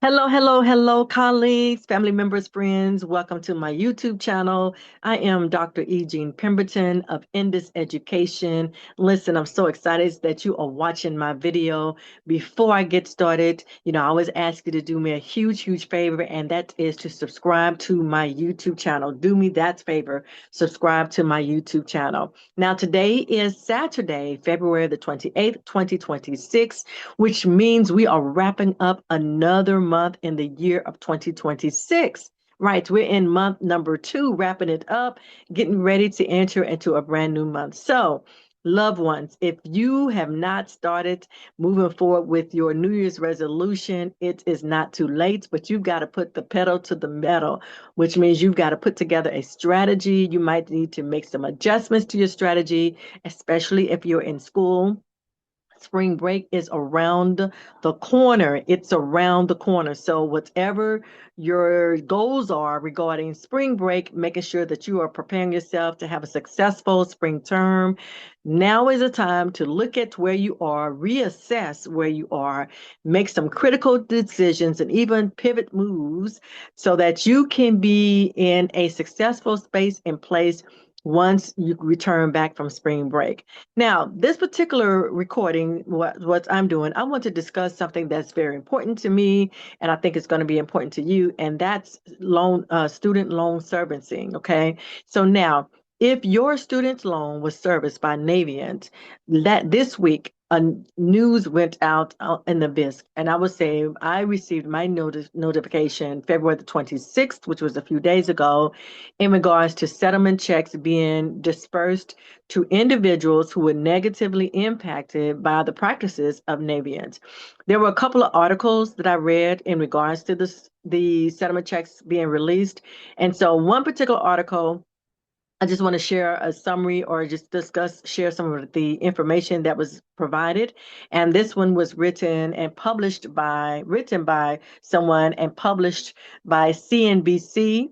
Hello, hello, hello, colleagues, family members, friends. Welcome to my YouTube channel. I am Dr. Jean Pemberton of enda Education. Listen, I'm so excited that you are watching my video. Before I get started, I always ask you to do me a huge, huge favor, and that is to subscribe to my YouTube channel. Do me that favor. Subscribe to my YouTube channel. Now, today is Saturday, February the 28th, 2026, which means we are wrapping up another month in the year of 2026. Right, we're in month number 2, wrapping it up, getting ready to enter into a brand new month. So, loved ones, if you have not started moving forward with your New Year's resolution, it is not too late, but you've got to put the pedal to the metal, which means you've got to put together a strategy. You might need to make some adjustments to your strategy, especially if you're in school. Spring break is around the corner. It's around the corner. So, whatever your goals are regarding spring break, making sure that you are preparing yourself to have a successful spring term. Now is the time to look at where you are, reassess where you are, make some critical decisions, and even pivot moves so that you can be in a successful space and place once you return back from spring break. Now, this particular recording, what I'm doing, I want to discuss something that's very important to me, and I think it's going to be important to you, and that's student loan servicing. Okay, so now, if your student loan was serviced by Navient, that this week news went out in the BISC, and I would say I received my notification February the 26th, which was a few days ago, in regards to settlement checks being dispersed to individuals who were negatively impacted by the practices of Navient. There were a couple of articles that I read in regards to the settlement checks being released. And so one particular article, I just want to share a summary or just share some of the information that was provided. And this one was written by someone and published by CNBC.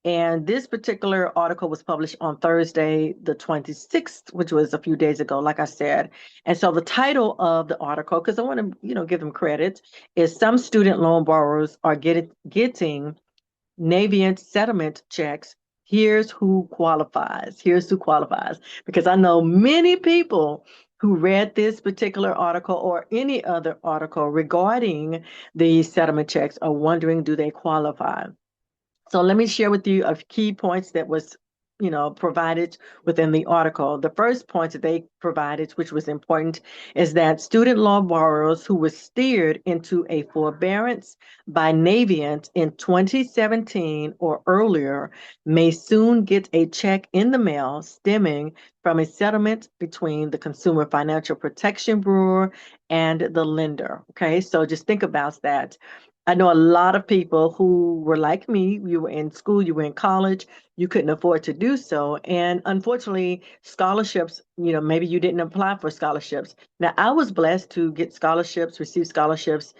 And this particular article was published on Thursday, the 26th, which was a few days ago, like I said. And so the title of the article, because I want to, give them credit, is Some Student Loan Borrowers Are Getting Navient Settlement Checks. Here's who qualifies. Here's who qualifies. Because I know many people who read this particular article or any other article regarding the settlement checks are wondering, do they qualify? So let me share with you a key points that was, provided within the article. The first point that they provided, which was important, is that student loan borrowers who were steered into a forbearance by Navient in 2017 or earlier may soon get a check in the mail stemming from a settlement between the Consumer Financial Protection Bureau and the lender. Okay, so just think about that. I know a lot of people who were like me. You were in school, you were in college, you couldn't afford to do so. And unfortunately, scholarships, maybe you didn't apply for scholarships. Now, I was blessed to get scholarships, receive scholarships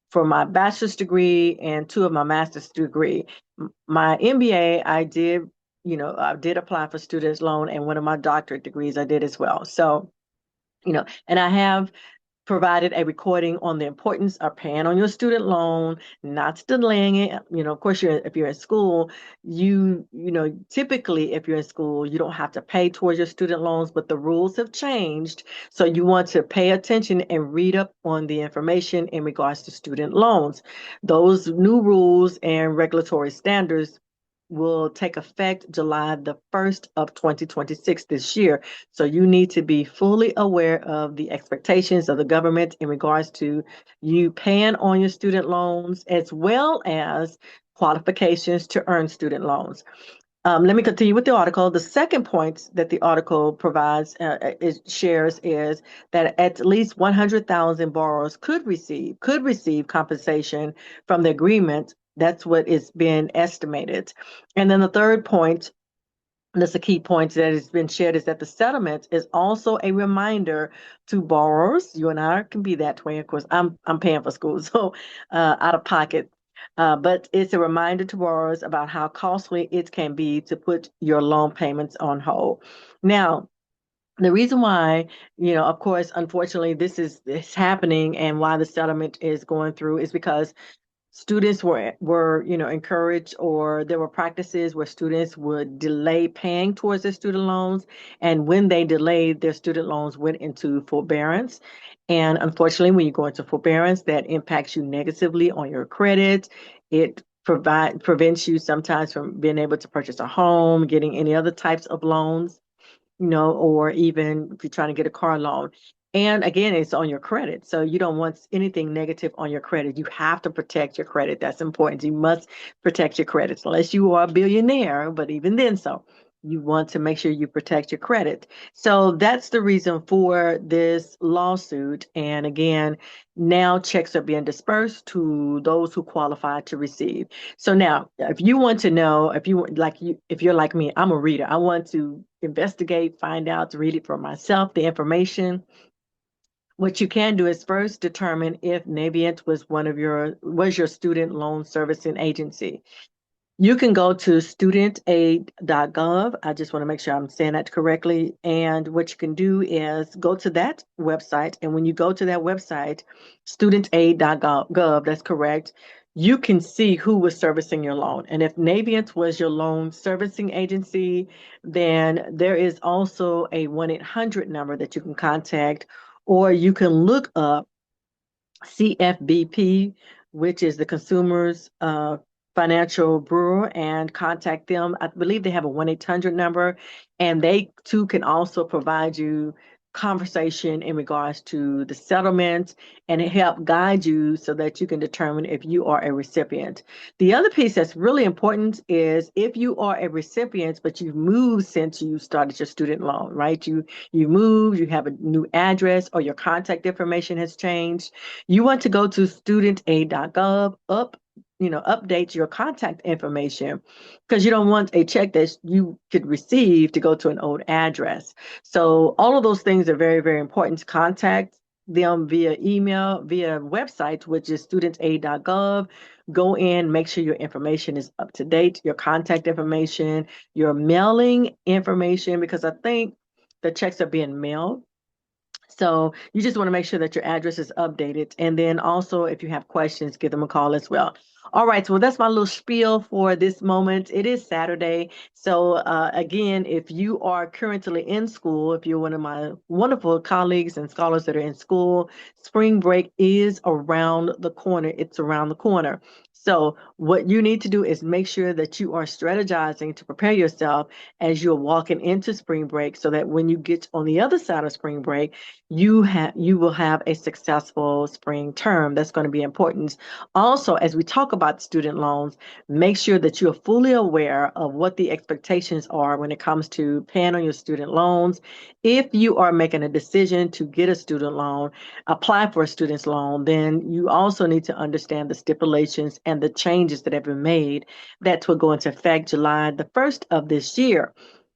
for my bachelor's degree and two of my master's degree. My MBA, I did apply for students loan, and one of my doctorate degrees I did as well. So, and I have provided a recording on the importance of paying on your student loan, not delaying it. Of course, if you're in school, typically if you're in school, you don't have to pay towards your student loans, but the rules have changed. So you want to pay attention and read up on the information in regards to student loans. Those new rules and regulatory standards will take effect July the 1st of 2026 this year. So you need to be fully aware of the expectations of the government in regards to you paying on your student loans as well as qualifications to earn student loans. Let me continue with the article. The second point that the article shares is that at least 100,000 borrowers could receive compensation from the agreement. That's what is being estimated. And then the third point, that's a key point that has been shared, is that the settlement is also a reminder to borrowers. You and I can be that way. Of course, I'm paying for school, so out of pocket. But it's a reminder to borrowers about how costly it can be to put your loan payments on hold. Now, the reason why, of course, unfortunately, this is happening and why the settlement is going through is because students were encouraged, or there were practices where students would delay paying towards their student loans, and when they delayed, their student loans went into forbearance. And unfortunately, when you go into forbearance, that impacts you negatively on your credit. It prevents you sometimes from being able to purchase a home, getting any other types of loans, or even if you're trying to get a car loan. And again, it's on your credit. So you don't want anything negative on your credit. You have to protect your credit. That's important. You must protect your credit, unless you are a billionaire, but even then, so you want to make sure you protect your credit. So that's the reason for this lawsuit. And again, now checks are being dispersed to those who qualify to receive. So now, if you want to know, if you're like me, I'm a reader. I want to investigate, find out, to read it for myself, the information. What you can do is first determine if Navient was your student loan servicing agency. You can go to studentaid.gov. I just want to make sure I'm saying that correctly. And what you can do is go to that website. And when you go to that website, studentaid.gov, that's correct, you can see who was servicing your loan. And if Navient was your loan servicing agency, then there is also a 1-800 number that you can contact, or you can look up CFBP, which is the Consumers Financial Bureau, and contact them. I believe they have a 1-800 number, and they too can also provide you conversation in regards to the settlement and help guide you so that you can determine if you are a recipient. The other piece that's really important is if you are a recipient, but you've moved since you started your student loan, right? You moved, you have a new address, or your contact information has changed. You want to go to studentaid.gov, update your contact information, because you don't want a check that you could receive to go to an old address. So all of those things are very, very important to contact them via email, via website, which is studentaid.gov. Go in, make sure your information is up to date, your contact information, your mailing information, because I think the checks are being mailed. So you just want to make sure that your address is updated. And then also, if you have questions, give them a call as well. All right, so that's my little spiel for this moment. It is Saturday. So again, if you are currently in school, if you're one of my wonderful colleagues and scholars that are in school, spring break is around the corner. It's around the corner. So what you need to do is make sure that you are strategizing to prepare yourself as you're walking into spring break, so that when you get on the other side of spring break, you will have a successful spring term. That's going to be important. Also, as we talk about student loans, make sure that you're fully aware of what the expectations are when it comes to paying on your student loans. If you are making a decision to get a student loan, apply for a student's loan, then you also need to understand the stipulations and the changes that have been made that will go into effect July the 1st of this year.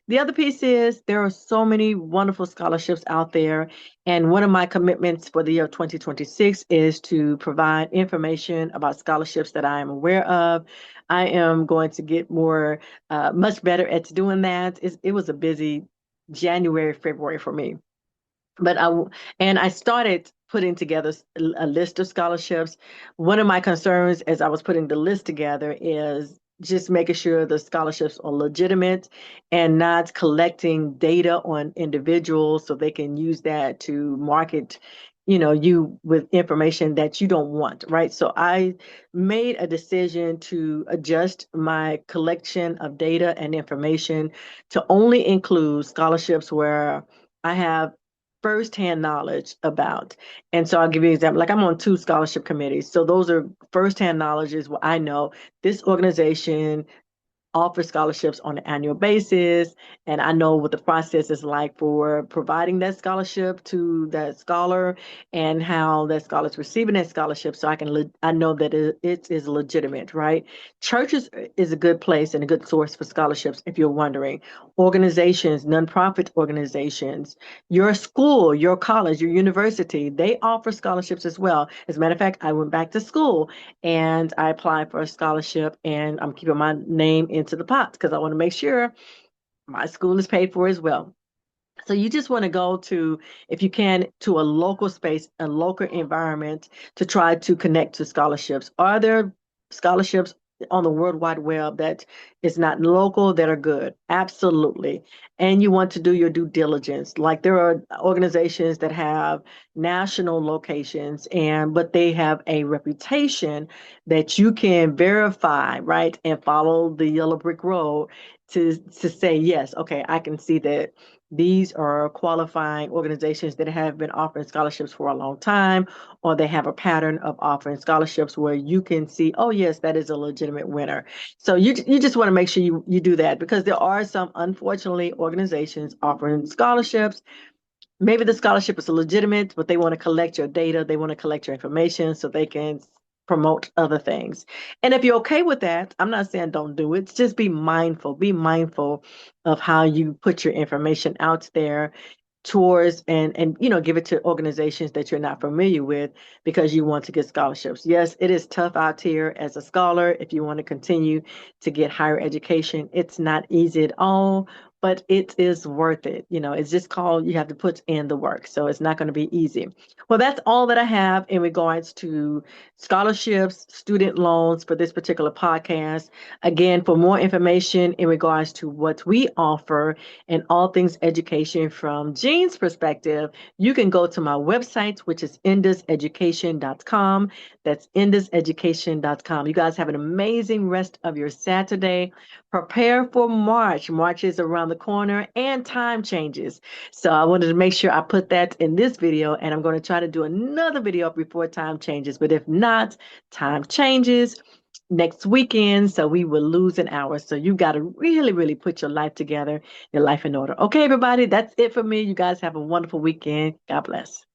The other piece is there are so many wonderful scholarships out there. And one of my commitments for the year of 2026 is to provide information about scholarships that I am aware of. I am going to get much better at doing that. It was a busy January, February for me. But I started putting together a list of scholarships. One of my concerns as I was putting the list together is just making sure the scholarships are legitimate and not collecting data on individuals so they can use that to market, you with information that you don't want, right? So I made a decision to adjust my collection of data and information to only include scholarships where I have firsthand knowledge about. And so I'll give you an example. Like, I'm on 2 scholarship committees. So those are firsthand knowledge is what I know. This organization offer scholarships on an annual basis, and I know what the process is like for providing that scholarship to that scholar and how that scholar is receiving that scholarship, so I know that it is legitimate, right? Churches is a good place and a good source for scholarships if you're wondering. Organizations, nonprofit organizations, your school, your college, your university, they offer scholarships as well. As a matter of fact, I went back to school and I applied for a scholarship, and I'm keeping my name into the pot because I want to make sure my school is paid for as well. So you just want to go to, if you can, to a local space, a local environment to try to connect to scholarships. Are there scholarships on the World Wide Web that is not local that are good. Absolutely. And you want to do your due diligence. Like there are organizations that have national locations but they have a reputation that you can verify, right? And follow the yellow brick road to say, yes, okay, I can see that these are qualifying organizations that have been offering scholarships for a long time, or they have a pattern of offering scholarships where you can see, oh yes, that is a legitimate winner. So you just want to make sure you do that, because there are some, unfortunately, organizations offering scholarships. Maybe the scholarship is legitimate, but they want to collect your data, they want to collect your information so they can promote other things. And if you're okay with that, I'm not saying don't do it. Just be mindful. Be mindful of how you put your information out there towards and give it to organizations that you're not familiar with because you want to get scholarships. Yes, it is tough out here as a scholar. If you want to continue to get higher education, it's not easy at all, but it is worth it. It's just called, you have to put in the work, so it's not going to be easy. Well, that's all that I have in regards to scholarships, student loans for this particular podcast. Again, for more information in regards to what we offer and all things education from Jean's perspective, you can go to my website, which is endaseducation.com. That's endaseducation.com. You guys have an amazing rest of your Saturday. Prepare for March. March is around the corner and time changes. So I wanted to make sure I put that in this video, and I'm going to try to do another video before time changes. But if not, time changes next weekend, so we will lose an hour. So you got to really, really put your life together, your life in order. Okay, everybody, that's it for me. You guys have a wonderful weekend. God bless.